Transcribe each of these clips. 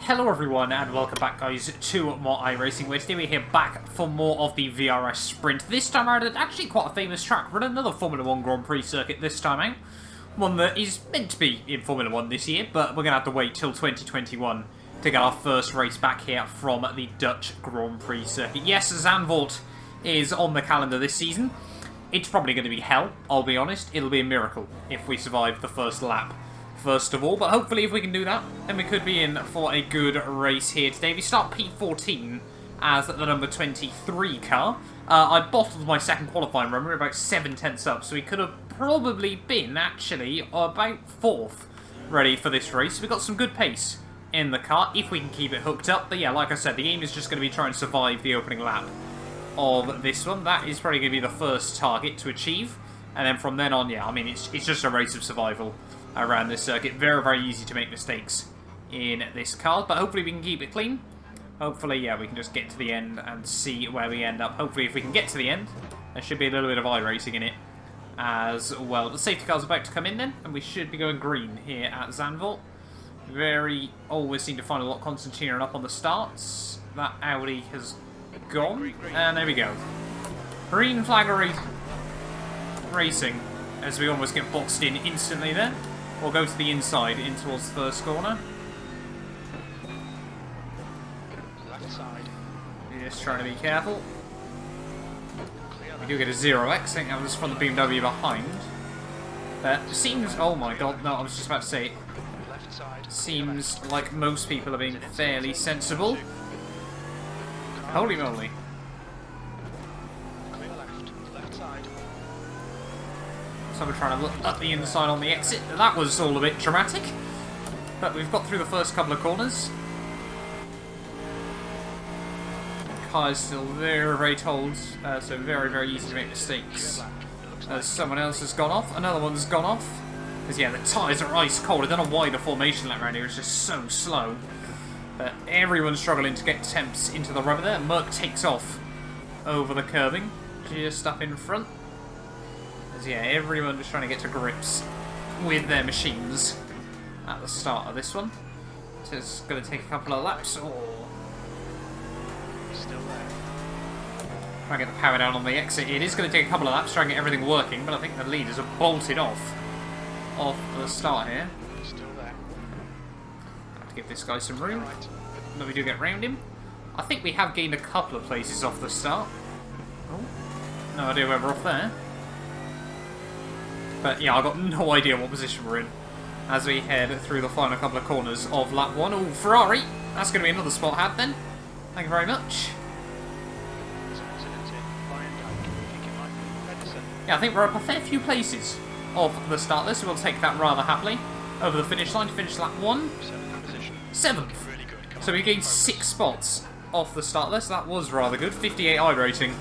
Hello everyone and welcome back guys to more iRacing, where today we're here back for more of the VRS Sprint. This time around at actually quite a famous track. We're at another Formula 1 Grand Prix circuit this time out. One that is meant to be in Formula 1 this year, but we're going to have to wait till 2021 to get our first race back here from the Dutch Grand Prix circuit. Yes, Zandvoort is on the calendar this season. It's probably going to be hell, I'll be honest. It'll be a miracle if we survive the first lap. First of all, but hopefully if we can do that, then we could be in for a good race here today. We start P14 as the number 23 car. I bottled my second qualifying run, we're about 7/10 up, so we could have probably been, actually, about 4th ready for this race. We've got some good pace in the car, if we can keep it hooked up. But yeah, like I said, the aim is just going to be trying to survive the opening lap of this one. That is probably going to be the first target to achieve. And then from then on, yeah, I mean, it's just a race of survival around this circuit. Very, very easy to make mistakes in this car, but hopefully we can keep it clean. Hopefully, yeah, we can just get to the end and see where we end up. Hopefully, if we can get to the end, there should be a little bit of iRacing in it as well. The safety car's about to come in then, and we should be going green here at Zandvoort. Always seem to find a lot of Constantine up on the starts. That Audi has gone, and there we go. Green flag racing, as we almost get boxed in instantly there. We'll go to the inside, in towards the first corner. Left side. Just trying to be careful. We do get a 0x, I think that was from the BMW behind. Seems, oh my god, no, I was just about to say, Left side. seems like most people are being fairly sensible. Holy moly. Clear left. Left side. So we're trying to look up the inside on the exit. That was all a bit dramatic. But we've got through the first couple of corners. The car is still very, very cold, so very, very easy to make mistakes. Someone else has gone off. Another one's gone off. Because, yeah, the tyres are ice cold. I don't know why the formation lap around here is just so slow. But everyone's struggling to get temps into the rubber there. Merc takes off over the curbing, just up in front. Yeah, everyone just trying to get to grips with their machines at the start of this one. So it's going to take a couple of laps. Oh. Still there. Try and get the power down on the exit. It is going to take a couple of laps to try and get everything working, but I think the leaders have bolted off the start here. Still there. Have to give this guy some room. Right. But we do get round him. I think we have gained a couple of places off the start. Oh. No idea where we're off there. But yeah, I've got no idea what position we're in as we head through the final couple of corners of lap 1. Oh, Ferrari! That's going to be another spot hat then. Thank you very much. Yeah, I think we're up a fair few places off the start list, so we'll take that rather happily over the finish line to finish lap 1. 7th position. 7th! Really good. So we gained 6 spots off the start list. That was rather good. 58 I rating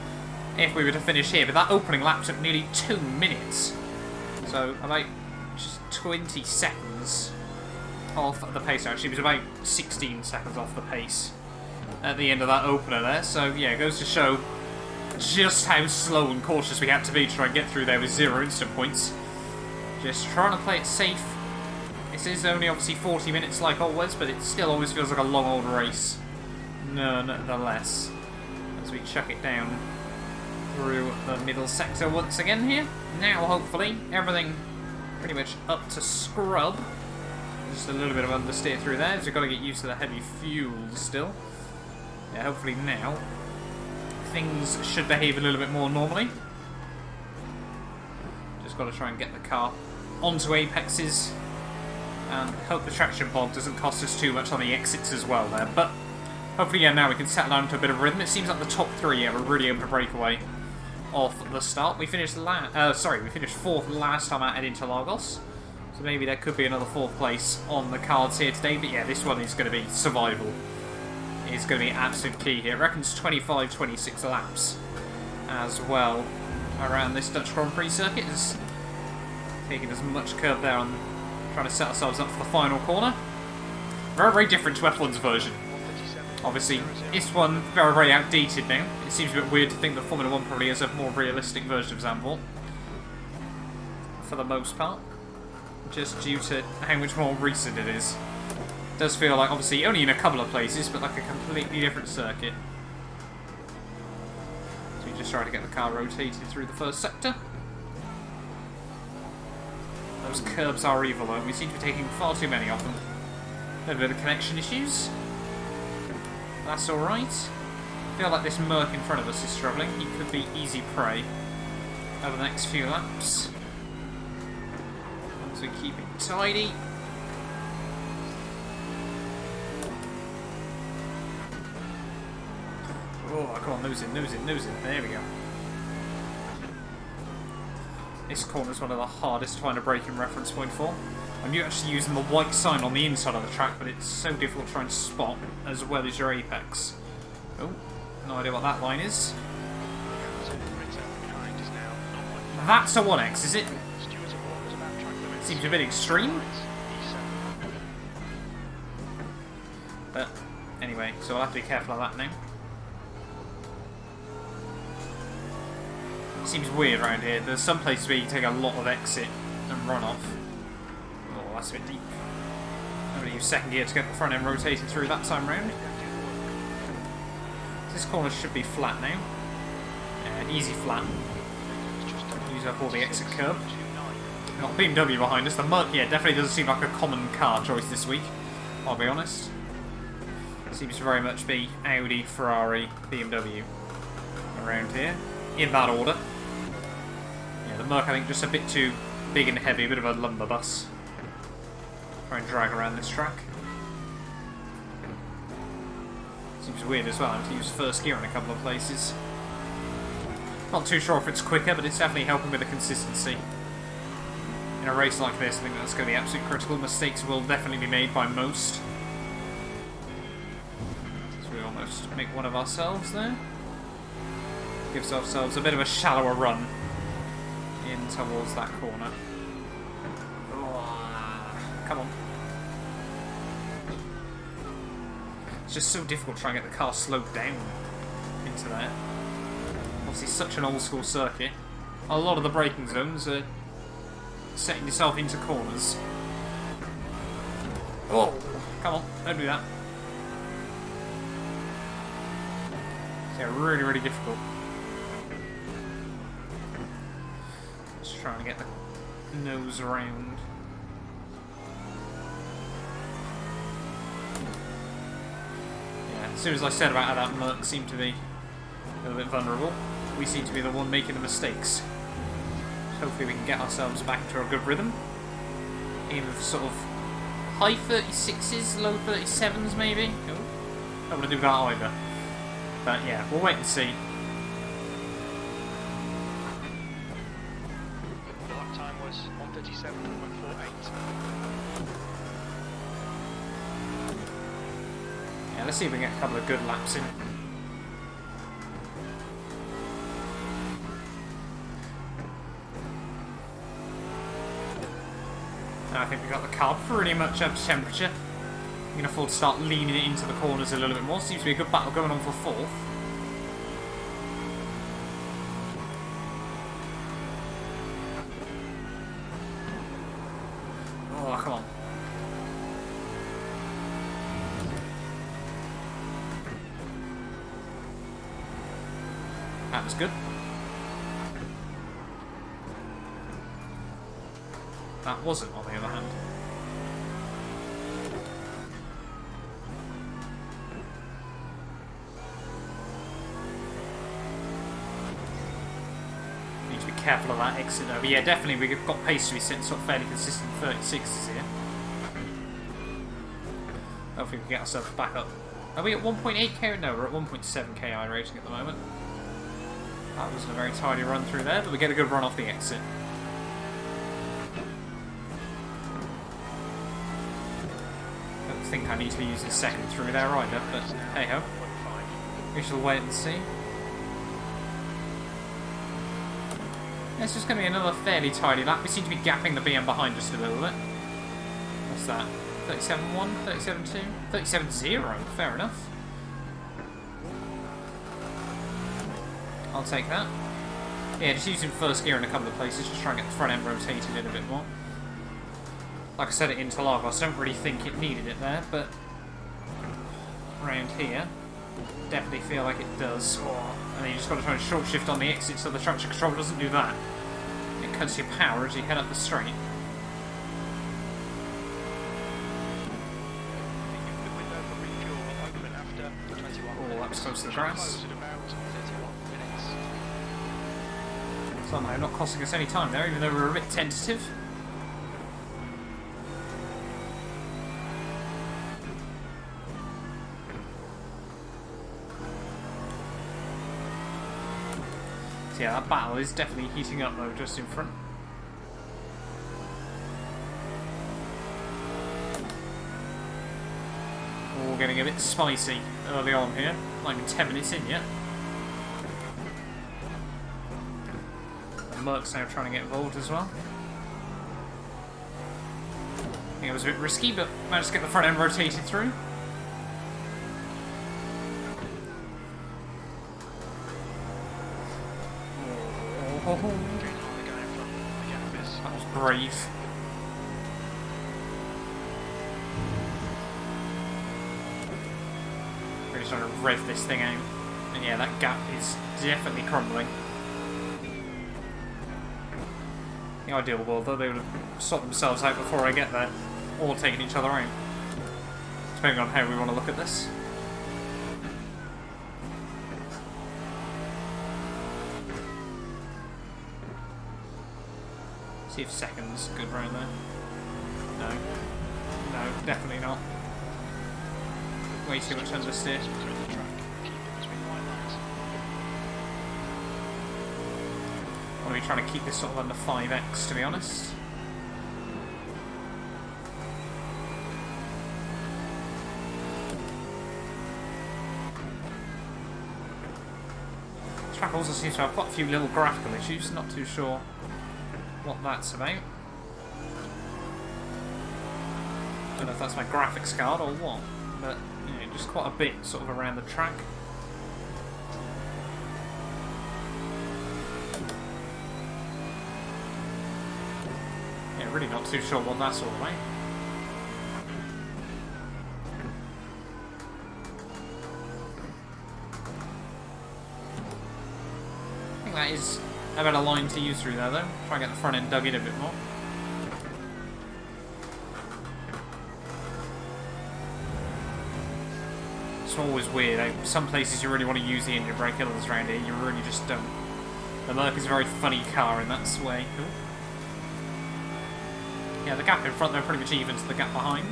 if we were to finish here, but that opening lap took nearly 2 minutes. So about just 20 seconds off the pace. Actually, it was about 16 seconds off the pace at the end of that opener there. So yeah, it goes to show just how slow and cautious we had to be to try and get through there with 0 instant points. Just trying to play it safe. This is only obviously 40 minutes like always, but it still always feels like a long old race nonetheless. As we chuck it down through the middle sector once again here. Now, hopefully, everything pretty much up to scrub. Just a little bit of understeer through there, as we've got to get used to the heavy fuel still. Yeah, hopefully now things should behave a little bit more normally. Just got to try and get the car onto apexes and hope the traction bond doesn't cost us too much on the exits as well there. But hopefully, yeah, now we can settle down to a bit of rhythm. It seems like the top 3, yeah, we're really able to break away off the start. We finished 4th last time out at Interlagos, so maybe there could be another 4th place on the cards here today. But yeah, this one is going to be survival. It's going to be absolute key here. It reckons 25, 26 laps as well around this Dutch Grand Prix circuit. Is taking as much curve there on trying to set ourselves up for the final corner. Very, very different to F1's version. Obviously, this one, very, very outdated now. It seems a bit weird to think that Formula 1 probably has a more realistic version of Zandvoort. For the most part. Just due to how much more recent it is. Does feel like, obviously, only in a couple of places, but like a completely different circuit. So we just try to get the car rotated through the first sector. Those curbs are evil, though. We seem to be taking far too many of them. A little bit of connection issues. That's alright. I feel like this Merc in front of us is struggling. He could be easy prey over the next few laps. So we keep it tidy. Oh, come on, nose in, nose in, nose in. There we go. This corner is one of the hardest to find a braking reference point for. I'm actually using the white sign on the inside of the track, but it's so difficult to try and spot as well as your apex. Oh, no idea what that line is. That's a 1x, is it? Seems a bit extreme. But anyway, so I'll have to be careful of that now. Seems weird around here. There's some places where you take a lot of exit and run off. Oh, that's a bit deep. I'm going to use second gear to get the front end rotated through that time round. This corner should be flat now. Easy flat. Use up all the exit curb. Got BMW behind us. The Merc, yeah, definitely doesn't seem like a common car choice this week, I'll be honest. Seems to very much be Audi, Ferrari, BMW around here. In that order. Yeah, the Merc I think just a bit too big and heavy, a bit of a lumber bus. Try and drag around this track. Seems weird as well, I have to use first gear in a couple of places. Not too sure if it's quicker, but it's definitely helping with the consistency. In a race like this, I think that's going to be absolutely critical. Mistakes will definitely be made by most. So we almost make one of ourselves there. Gives ourselves a bit of a shallower run in towards that corner. Oh, come on. It's just so difficult trying to get the car slowed down into there. Obviously such an old school circuit. A lot of the braking zones are setting yourself into corners. Oh, come on, don't do that. Yeah, really, really difficult. Just trying to get the nose around. Yeah, as soon as I said about how that Merc seemed to be a little bit vulnerable, we seem to be the one making the mistakes. Hopefully we can get ourselves back to a good rhythm. Aim of sort of high 36s, low 37s maybe. Oh, don't want to do that either. But yeah, we'll wait and see. The lap time was 1:37.48. Yeah, let's see if we can get a couple of good laps in. I think we got the car pretty much up to temperature. We can afford to start leaning it into the corners a little bit more. Seems to be a good battle going on for fourth. Oh, come on. That was good. That wasn't, on the other hand. Need to be careful of that exit though. But yeah, definitely we've got pace to be sitting sort of fairly consistent 36s here. Hopefully we can get ourselves back up. Are we at 1.8k? No, we're at 1.7k iRacing at the moment. That wasn't a very tidy run through there, but we get a good run off the exit. I think I need to be using second through there either, but hey ho. We shall wait and see. It's just going to be another fairly tidy lap. We seem to be gapping the BM behind us a little bit. What's that? 37.1? 37.2? 37.0? Fair enough. I'll take that. Yeah, just using first gear in a couple of places, just try and get the front end rotated in a bit more. Like I said at Interlagos, I don't really think it needed it there, but around here, definitely feel like it does. And then you just got to try and short shift on the exit so the traction control doesn't do that. It cuts your power as you head up the straight. Oh, that was close to the grass. Somehow not costing us any time there, even though we were a bit tentative. So yeah, that battle is definitely heating up though, just in front. Oh, getting a bit spicy early on here. Not even 10 minutes in yet. And Merck's now trying to get involved as well. I think it was a bit risky, but managed to get the front end rotated through. That was brave. Really trying to rev this thing out. And yeah, that gap is definitely crumbling. The ideal world, though, they would have sorted themselves out before I get there. Or taken each other out. Depending on how we want to look at this. See if second's good right there. No. No, definitely not. Way too much understeer. I'm going to be trying to keep this sort of under 5x, to be honest. This track also seems to have quite a few little graphical issues, not too sure what that's about. Don't know if that's my graphics card or what, but you know, just quite a bit sort of around the track. Yeah, really not too sure what that's all about. I think that is a better line to use through there though. Try and get the front end dug in a bit more. It's always weird. Some places you really want to use the engine brake, others around here you really just don't. The Merc is a very funny car in that way. Yeah, the gap in front there pretty much even to the gap behind.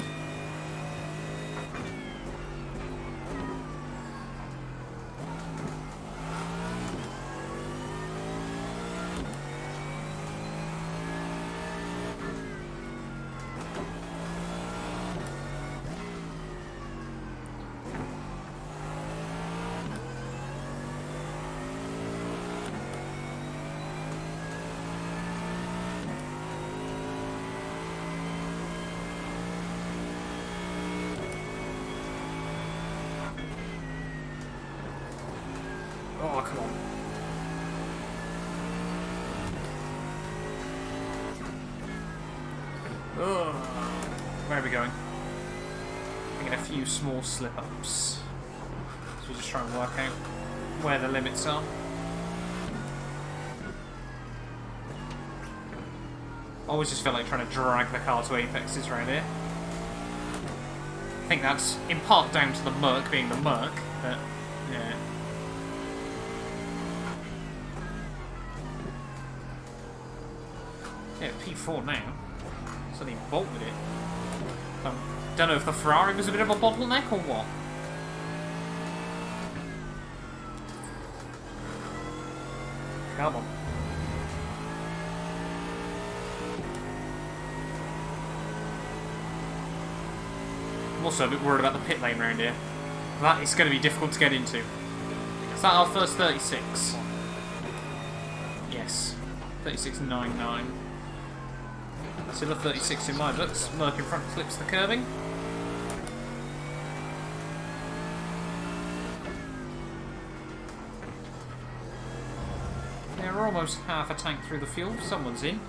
Oh, come on. Ugh. Where are we going? We get a few small slip-ups. So we'll just try and work out where the limits are. I always just feel like trying to drag the car to apexes around here. I think that's in part down to the Merc being the Merc, but yeah. Yeah, P4 now. Suddenly bolted it. Don't know if the Ferrari was a bit of a bottleneck or what. Come on. I'm also a bit worried about the pit lane around here. That is going to be difficult to get into. Is that our first 36? Yes. 36.99. Still a 36 in my books. Merc in front clips the curbing. Yeah, we're almost half a tank through the fuel. Someone's in.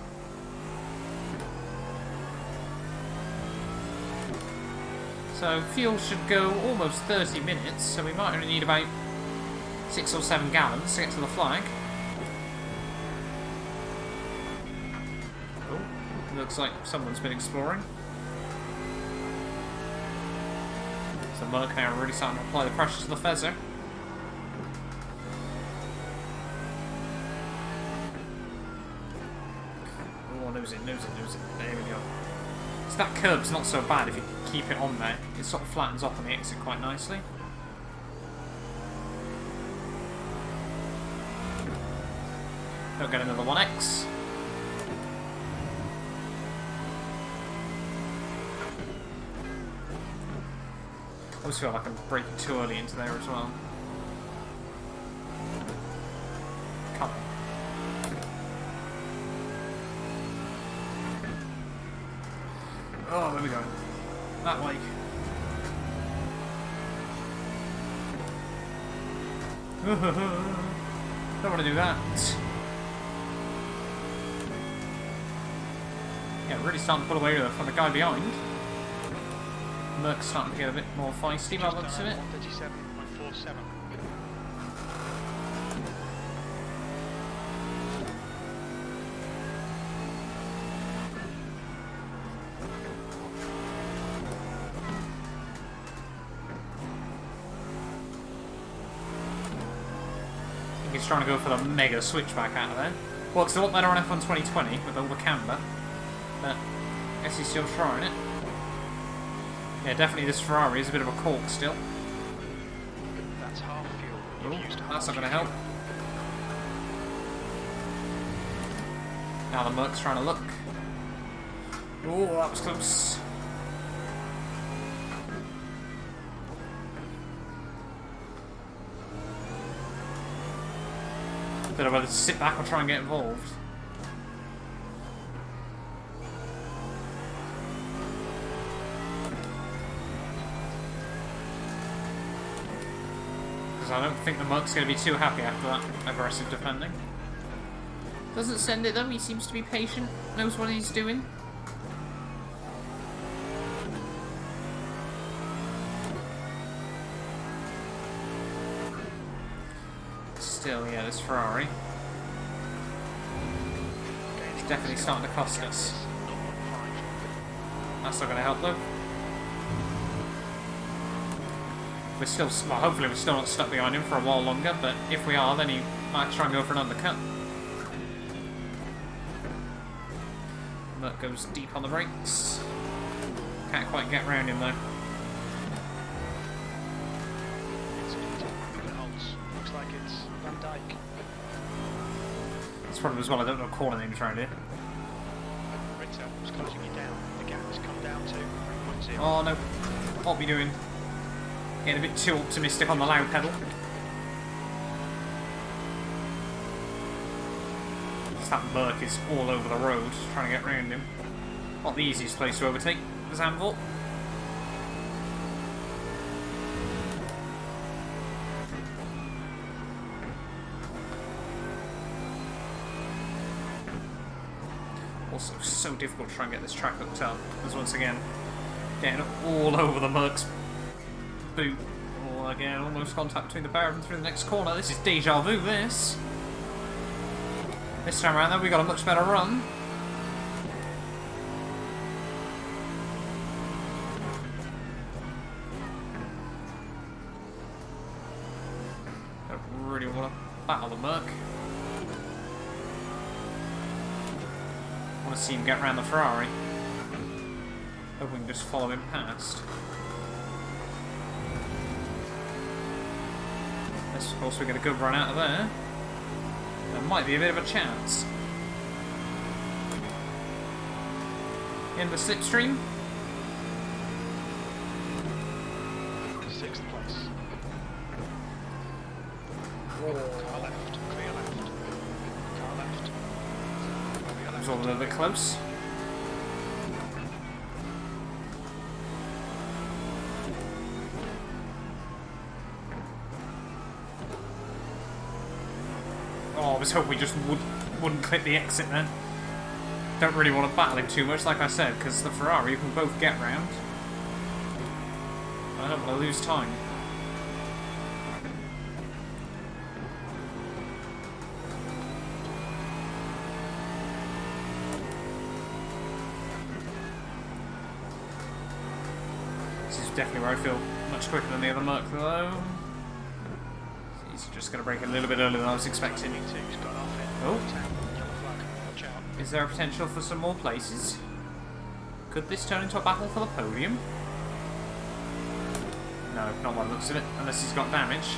So fuel should go almost 30 minutes, so we might only need about 6 or 7 gallons to get to the flag. Oh, looks like someone's been exploring. So Merc now really starting to apply the pressure to the Fezzer. Oh, nose it. There we go. So that curb's not so bad if you keep it on there. It sort of flattens off on the exit quite nicely. Don't get another 1X. I always feel like I'm breaking too early into there as well. Come on. Oh, there we go. That way. Don't want to do that. Yeah, really starting to pull away from the guy behind. Merc's starting to get a bit more feisty by the looks of it. 137.47. He's trying to go for the mega switchback out of there. Well, it's a lot better on F1 2020 with all the camber, but I guess he's still trying it. Yeah, definitely this Ferrari is a bit of a cork still. That's half fuel. Ooh, that's not going to help. Now the Merc's trying to look. Oh, that was close. Don't know whether to sit back or try and get involved. Because I don't think the Merc's going to be too happy after that aggressive defending. Doesn't send it though, he seems to be patient, knows what he's doing. Still, yeah, this Ferrari. It's definitely starting to cost us. That's not going to help though. We're still, well, hopefully we're still not stuck behind him for a while longer, but if we are, then he might try and go for an undercut. That goes deep on the brakes. Can't quite get round him though. Looks like it's Van Dijk. It's probably as well I don't know corner names around here. Ritter was closing you down. The gap has come down to 3.0. Oh no, what are we doing? Getting a bit too optimistic on the loud pedal. That Merc is all over the road trying to get round him. Not the easiest place to overtake for Zandvoort. Also so difficult to try and get this track hooked up, because once again, getting all over the Merc's boot. Oh, again, almost contact between the pair of them through the next corner. This is deja vu, this. This time around, though, we got a much better run. Don't really want to battle the Merc. I want to see him get around the Ferrari. Hope we can just follow him past. Unless, of course, we get a good run out of there. There might be a bit of a chance. In the slipstream. 6th place. Car left. Clear left. Car left. That was all a little bit close. Oh, I was hoping we just wouldn't clip the exit then. Don't really want to battle him too much, like I said, because the Ferrari you can both get round. I don't want to lose time. This is definitely where I feel much quicker than the other Merc though. He's just going to brake a little bit earlier than I was expecting. Oh. Is there a potential for some more places? Could this turn into a battle for the podium? No, not by the looks of it, unless he's got damage.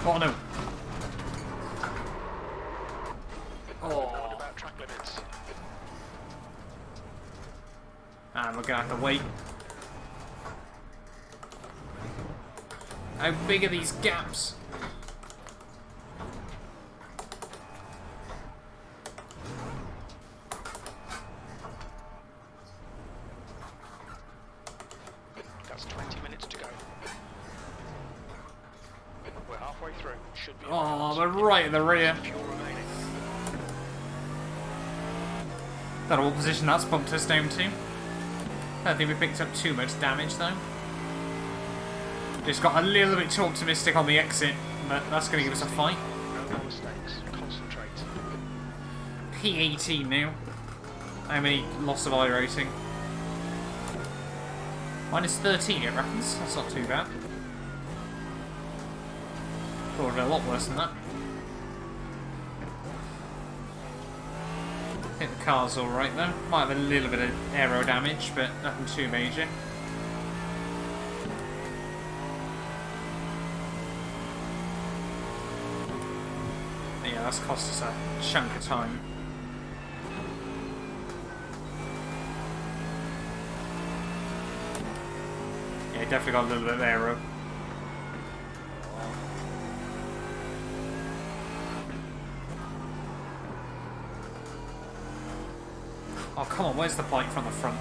Oh no! Oh. About track limits. And we're gonna have to wait. How big are these gaps? That's 20 minutes to go. We're halfway through. Should be. Oh, they're right in the rear. Fuel remaining. Don't know what position that's bumped us down to. I don't think we picked up too much damage though. Just got a little bit too optimistic on the exit, but that's going to give us a fight. No more mistakes. Concentrate. P18 now. How many loss of iRacing? Minus 13 it reckons. That's not too bad. Thought it'd be a lot worse than that. I think the car's alright though. Might have a little bit of aero damage, but nothing too major. Yeah, that's cost us a chunk of time. Yeah, definitely got a little bit of aero. Oh, come on, where's the bike from the front?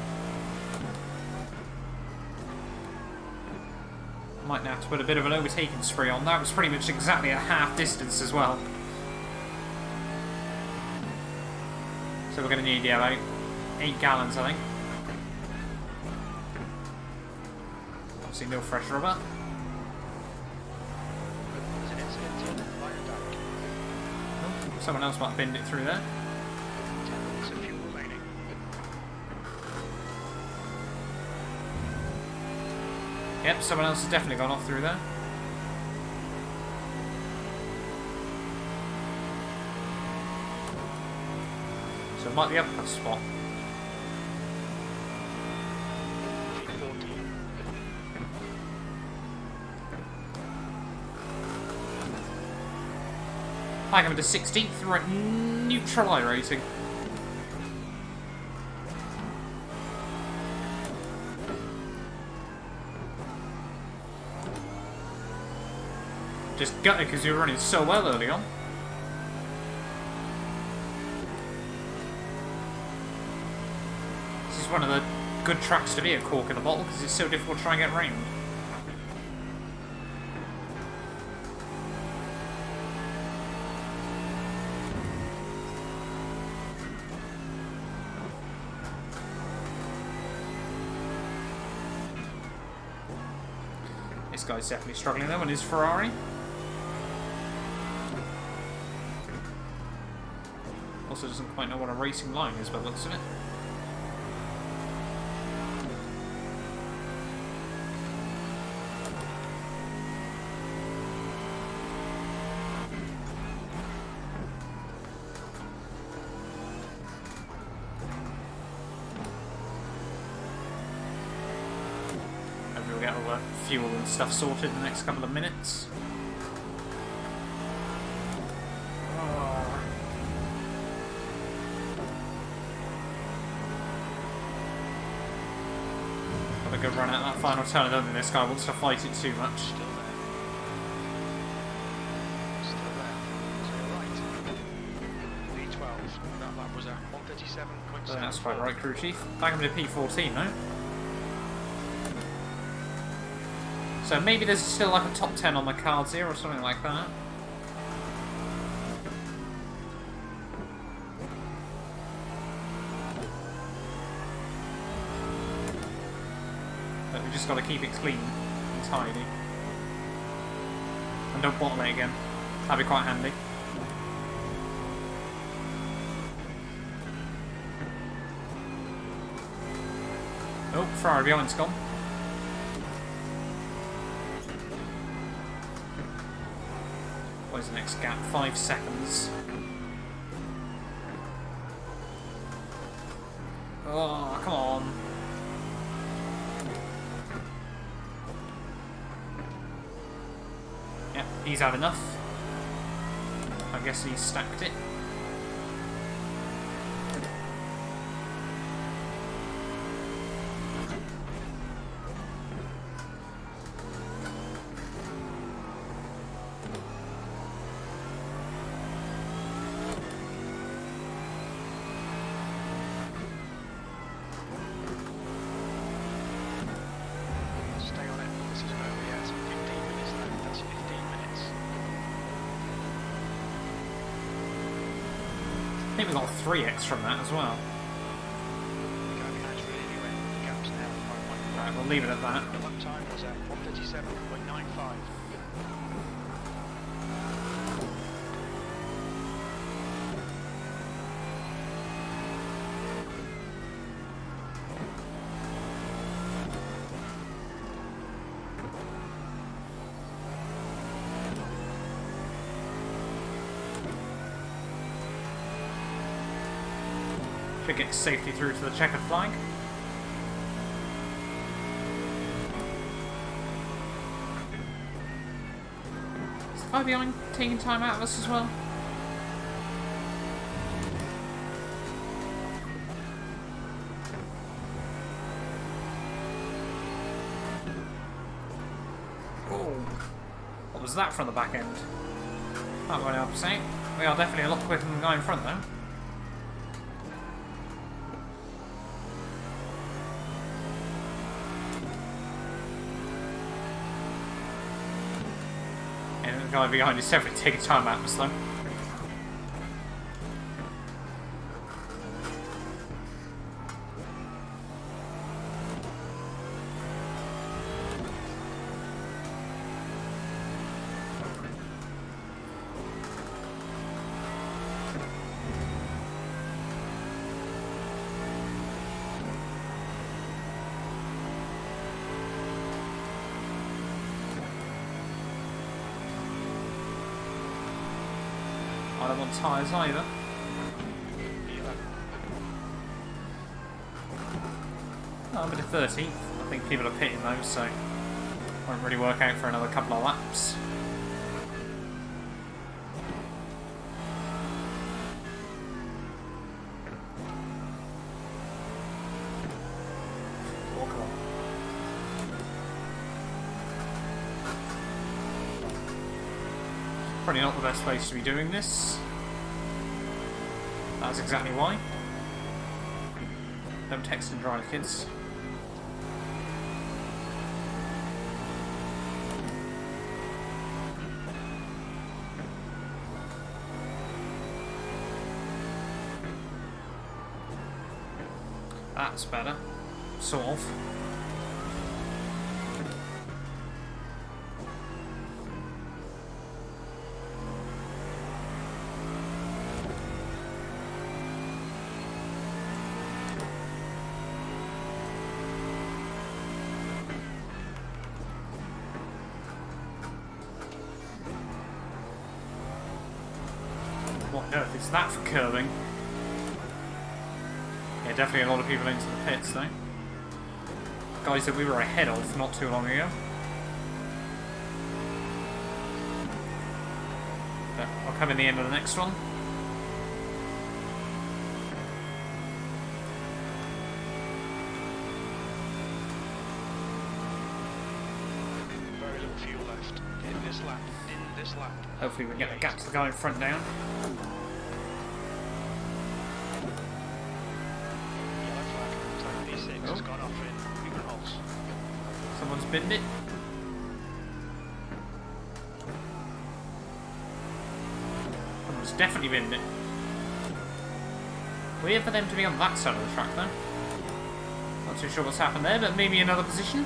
Might now have to put a bit of an overtaking spree on. That was pretty much exactly at half distance as well. So we're going to need, yeah, about 8 gallons, I think. Obviously no fresh rubber. There's an incident in Viaduct. Oh, someone else might have binned it through there. 10 minutes of fuel remaining. Yep, someone else has definitely gone off through there. So it might be up a spot. 40. Back up to 16th, we're at neutral iRacing. Just gutted because you were running so well early on. This is one of the good tracks to be a cork in the bottle because it's so difficult to try and get round. This guy's definitely struggling though in his Ferrari. Also doesn't quite know what a racing line is by the looks of it. Hopefully we'll get all the fuel and stuff sorted in the next couple of minutes. Got a good run out that final turn. I don't think this guy wants to fight it too much. Still there. Still there. So you're right. V12. That lap was a 1:37. So that's quite right, crew chief. Back up to P14, no? So maybe there's still like a top 10 on the cards here or something like that. But we just got to keep it clean and tidy. And don't bottle it again. That'd be quite handy. Oh, Ferrari behind's gone. What is the next gap? 5 seconds. Oh, come on. Yep, he's had enough. I guess he's stacked it. I think we got 3x from that as well. Right, we'll leave it at that. The lap time was at 1:37.95. Should get safety through to the checkered flag. Is the guy behind taking time out of us as well? Oh, what was that from the back end? That won't help us out. We are definitely a lot quicker than the guy in front though. The guy behind is definitely taking time out of us though. I don't want tyres either. Oh, I'm at a 13th. I think people are pitting those, so won't really work out for another couple of laps. Oh, come on. Probably not the best place to be doing this. That's exactly why. Don't text and drive, kids. That's better. Sort of. What on earth is that for curving? Yeah, definitely a lot of people into the pits though. Guys that we were ahead of not too long ago. But I'll come in the end of the next one. Very little fuel left in this lap. Hopefully we can get the gap to the guy in front down. Things has gone off in pulse. Someone's binned it. Someone's definitely binned it. Weird for them to be on that side of the track though. Not too sure what's happened there, but maybe another position.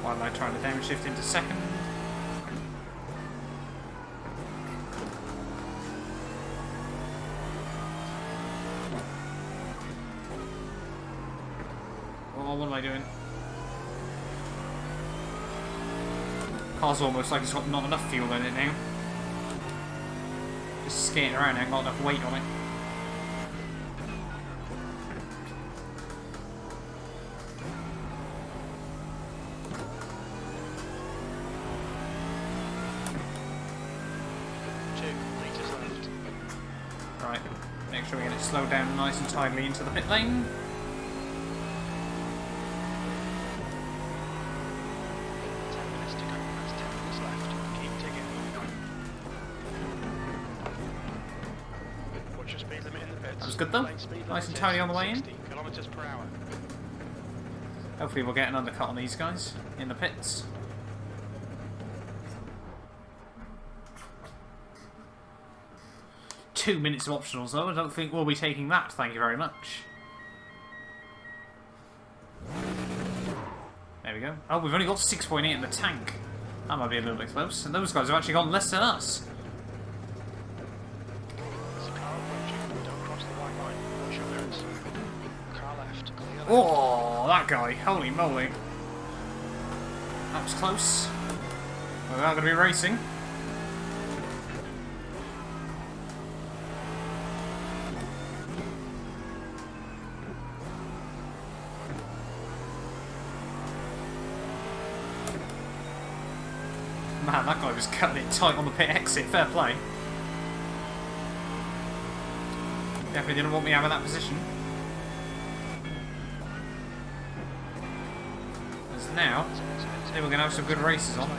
Why am I trying to downshift into second? Oh, what am I doing? Car's almost like it's got not enough fuel in it now. Just skating around, ain't got enough weight on it. Right, make sure we get it slowed down nice and tidily into the pit lane. That was good though. Nice and tidy on the way in. Hopefully we'll get an undercut on these guys in the pits. Two minutes of optionals though. I don't think we'll be taking that, thank you very much. There we go. Oh, we've only got 6.8 in the tank. That might be a little bit close. And those guys have actually gone less than us. Oh, that guy. Holy moly. That was close. We're now going to be racing. Man, that guy was cutting it tight on the pit exit. Fair play. Definitely didn't want me out of that position. Now, we're going to have some good races on.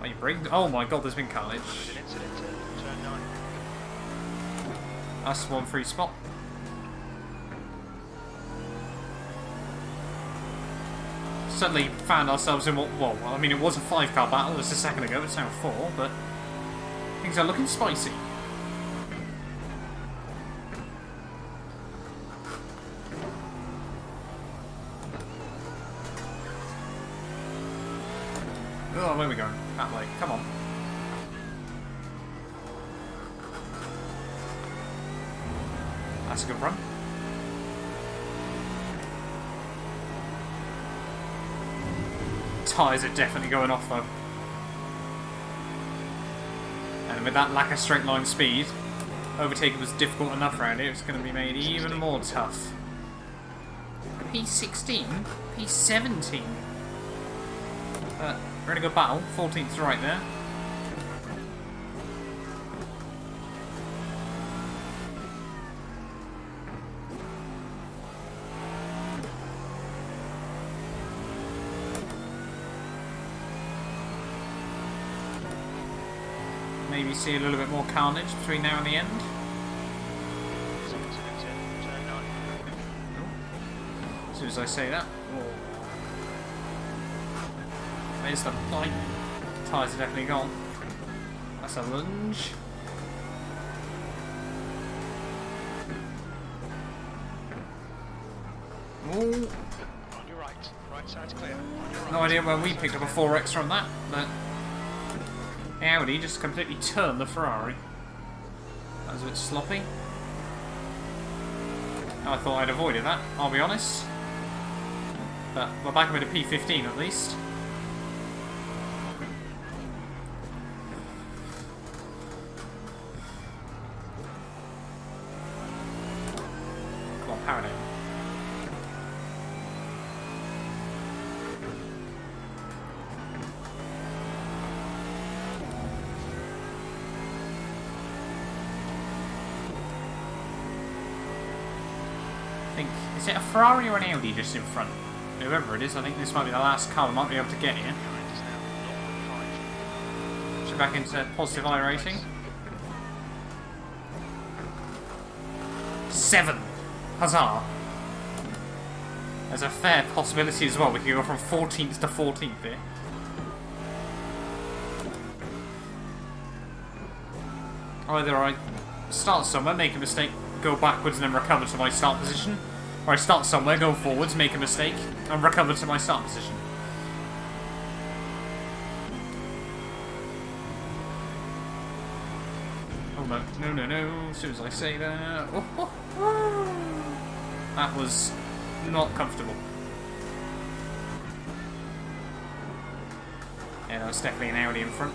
Are you braking? Oh my god, there's been carnage. That's one free spot. Suddenly found ourselves in what, well, I mean it was a 5-car battle just a second ago, it's now 4, but things are looking spicy. Oh, where are we going? That way. Come on. That's a good run. Tyres are definitely going off though. And with that lack of straight line speed, overtaking was difficult enough around here, it's going to be made even more tough. P16? P17? We're in a good battle, 14th's right there. Maybe see a little bit more carnage between now and the end. As soon as I say that. Oh. There's the bite. Tyres are definitely gone. That's a lunge. Ooh. On your right. Right side's clear. On your right. No idea where we picked up a 4X from that, but Audi just completely turned the Ferrari. That was a bit sloppy. I thought I'd avoided that, I'll be honest. But we're back up at a P15 at least. Come on, power down. Is it a Ferrari or an Audi just in front? Whoever it is, I think this might be the last car we might be able to get here. So back into positive iRacing. 7! Huzzah! There's a fair possibility as well. We could go from 14th to 14th here. Either I start somewhere, make a mistake, go backwards and then recover to my start position. Or I start somewhere, go forwards, make a mistake, and recover to my start position. Oh no, no, no, no, as soon as I say that... Oh, oh, oh. That was not comfortable. Yeah, that was definitely an Audi in front.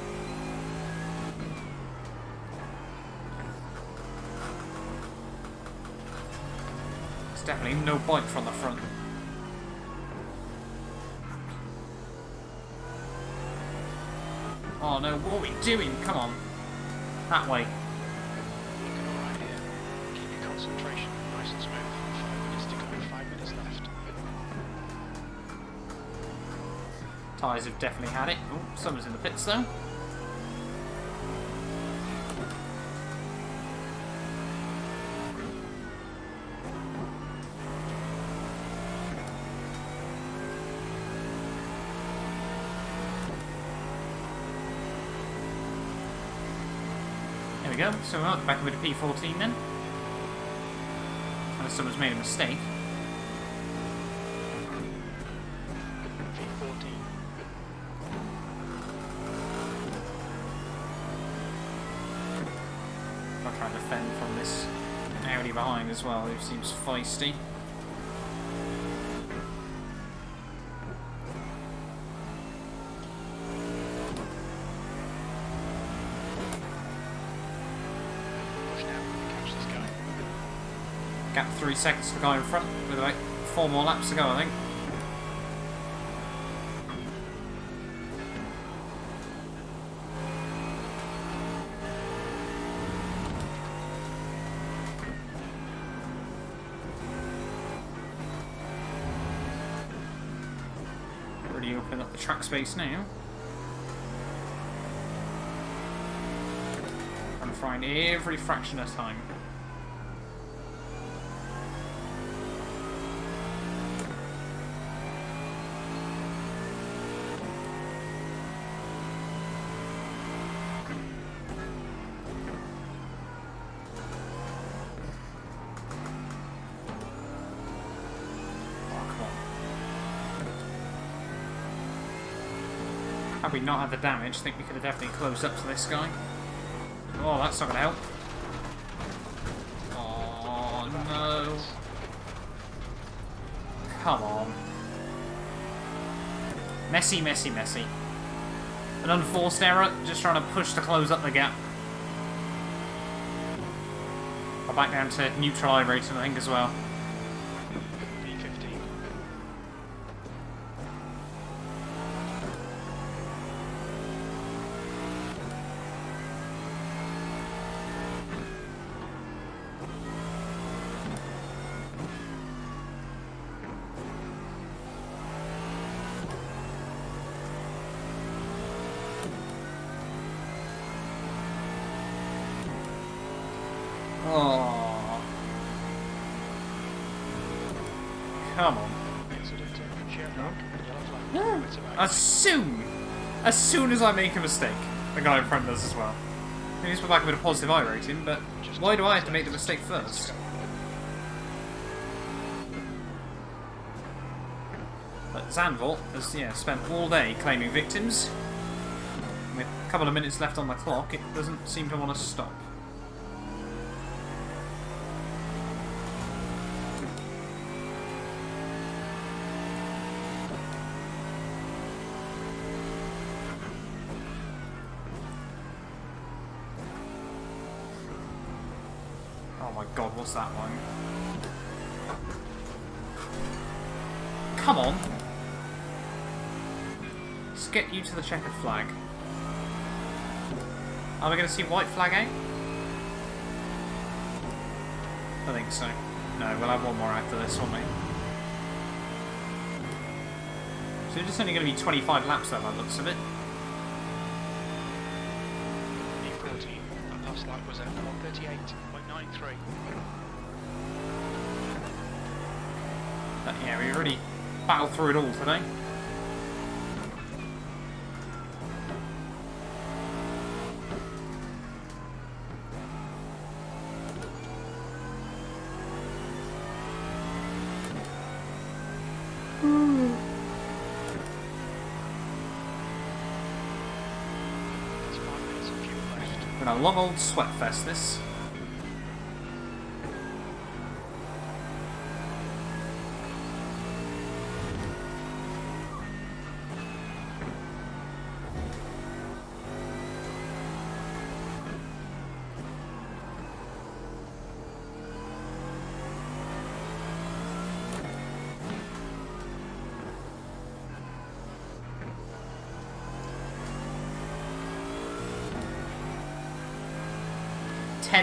Definitely no bike from the front. Oh no, what are we doing? Come on. That way. Looking alright here. Keep your concentration nice and smooth. 5 minutes to go, 5 minutes left. Tyres have definitely had it. Oh, someone's in the pits though. There we go, so we're back with a P14 then. Unless someone's made a mistake. P14. I'll try to defend from this Audi behind as well, who seems feisty. Gap 3 seconds to the guy in front, with like 4 more laps to go, I think. Really open up the track space now. And find every fraction of time. Had we not had the damage, I think we could have definitely closed up to this guy. Oh, that's not going to help. Oh, no. Come on. Messy, messy, messy. An unforced error, just trying to push to close up the gap. I'll back down to neutral iRacing, I think, as well. Oh. Come on. As soon as I make a mistake, the guy in front does as well. He needs to put back a bit of positive iRacing, but why do I have to make the mistake first? But Zandvoort has spent all day claiming victims. With a couple of minutes left on the clock, it doesn't seem to want to stop. Oh my god, what's that one? Come on! Let's get you to the checkered flag. Are we going to see white flag out? I think so. No, we'll have one more after this, won't we? So it's only going to be 25 laps then, by the looks of it. E14, that last lap was at 138.93. But yeah, we really battled through it all today. Been a long old sweat fest, this.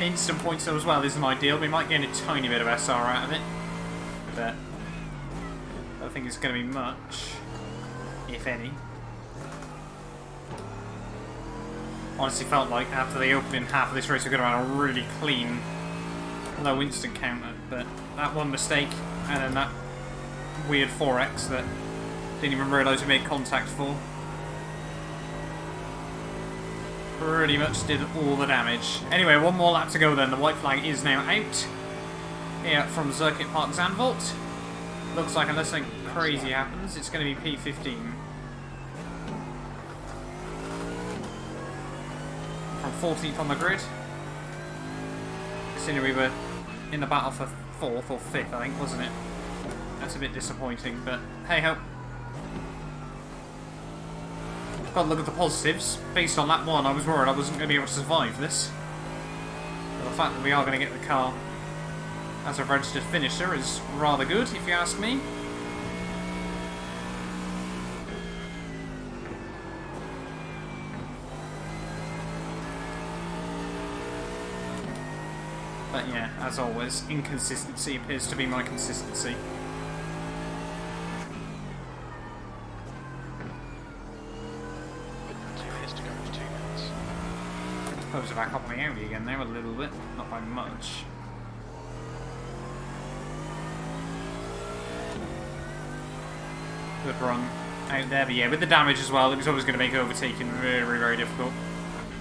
Instant points though as well isn't ideal. We might gain a tiny bit of SR out of it, but I don't think it's going to be much, if any. Honestly felt like after the opening half of this race we could have had a really clean low instant counter, but that one mistake and then that weird 4X that didn't even realise we made contact for pretty much did all the damage. Anyway, one more lap to go then. The white flag is now out here from Circuit Park Zandvoort. Looks like unless something crazy happens, it's going to be P15. From 14th on the grid. Considering we were in the battle for 4th or 5th, I think, wasn't it? That's a bit disappointing, but hey ho. Got to look at the positives. Based on that one, I was worried I wasn't going to be able to survive this. But the fact that we are going to get the car as a registered finisher is rather good, if you ask me. But yeah, as always, inconsistency appears to be my consistency. Close it back up on the Audi again there a little bit, not by much. Good run out there, but yeah, with the damage as well, it was always going to make overtaking very, very difficult.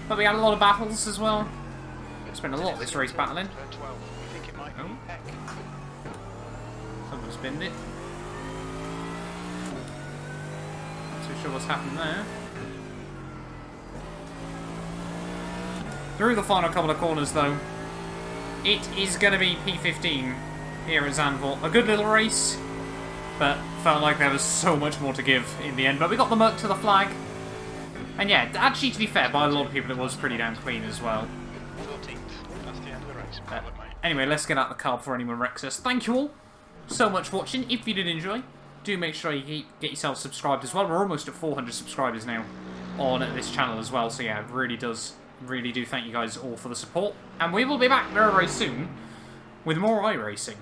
But we had a lot of battles as well. Spent a lot of this race battling. Oh. Someone spinned it. Not too sure what's happened there. Through the final couple of corners, though, it is going to be P15 here at Zandvoort. A good little race, but felt like there was so much more to give in the end. But we got the Merc to the flag. And yeah, actually, to be fair, by a lot of people, it was pretty damn clean as well. 14th. That's the end of the race. Anyway, let's get out the car before anyone wrecks us. Thank you all so much for watching. If you did enjoy, do make sure you get yourself subscribed as well. We're almost at 400 subscribers now on this channel as well. So yeah, it really do thank you guys all for the support. And we will be back very, very soon with more iRacing.